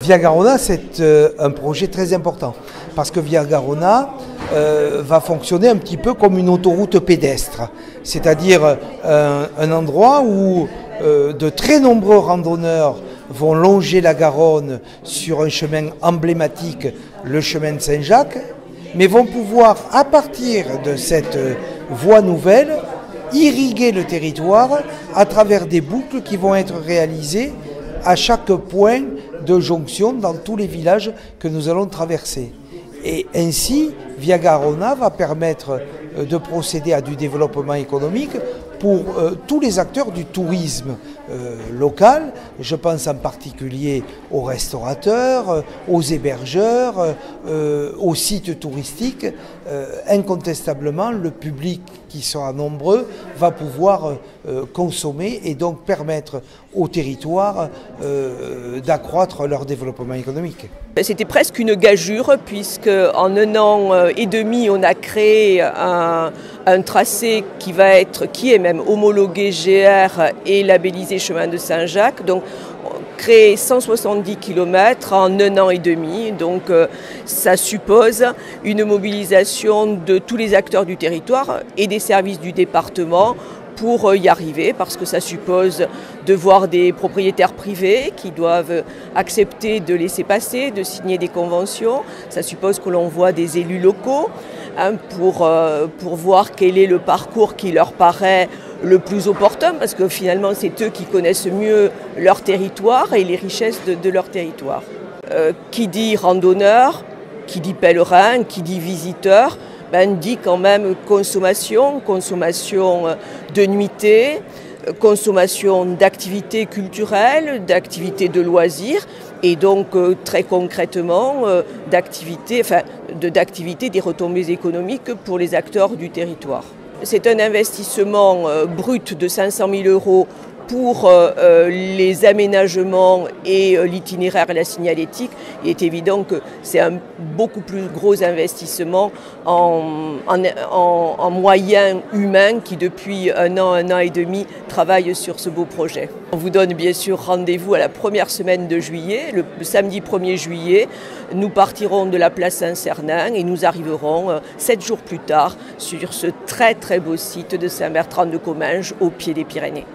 Via Garona, c'est un projet très important parce que Via Garona va fonctionner un petit peu comme une autoroute pédestre, c'est-à-dire un endroit où de très nombreux randonneurs vont longer la Garonne sur un chemin emblématique, le chemin de Saint-Jacques, mais vont pouvoir, à partir de cette voie nouvelle, irriguer le territoire à travers des boucles qui vont être réalisées à chaque point de jonction dans tous les villages que nous allons traverser. Et ainsi, Via Garona va permettre de procéder à du développement économique pour tous les acteurs du tourisme local. Je pense en particulier aux restaurateurs, aux hébergeurs, aux sites touristiques. Incontestablement, le public qui sera nombreux va pouvoir consommer et donc permettre au territoire d'accroître leur développement économique. C'était presque une gageure puisque en 1 an et demi, on a créé un tracé qui est même homologué GR et labellisé Chemin de Saint-Jacques. Donc, créer 170 km en 1 an et demi. Donc, ça suppose une mobilisation de tous les acteurs du territoire et des services du département pour y arriver, parce que ça suppose de voir des propriétaires privés qui doivent accepter de laisser passer, de signer des conventions. Ça suppose que l'on voit des élus locaux pour voir quel est le parcours qui leur paraît le plus opportun, parce que finalement c'est eux qui connaissent mieux leur territoire et les richesses de leur territoire. Qui dit randonneur, qui dit pèlerin, qui dit visiteur, dit quand même consommation de nuitées, consommation d'activités culturelles, d'activités de loisirs et donc très concrètement d'activités, des retombées économiques pour les acteurs du territoire. C'est un investissement brut de 500 000 € pour les aménagements et l'itinéraire et la signalétique. Il est évident que c'est un beaucoup plus gros investissement en moyens humains qui depuis 1 an et demi travaillent sur ce beau projet. On vous donne bien sûr rendez-vous à la première semaine de juillet, le samedi 1er juillet. Nous partirons de la place Saint-Cernin et nous arriverons 7 jours plus tard sur ce très très beau site de Saint-Bertrand de Comminges au pied des Pyrénées.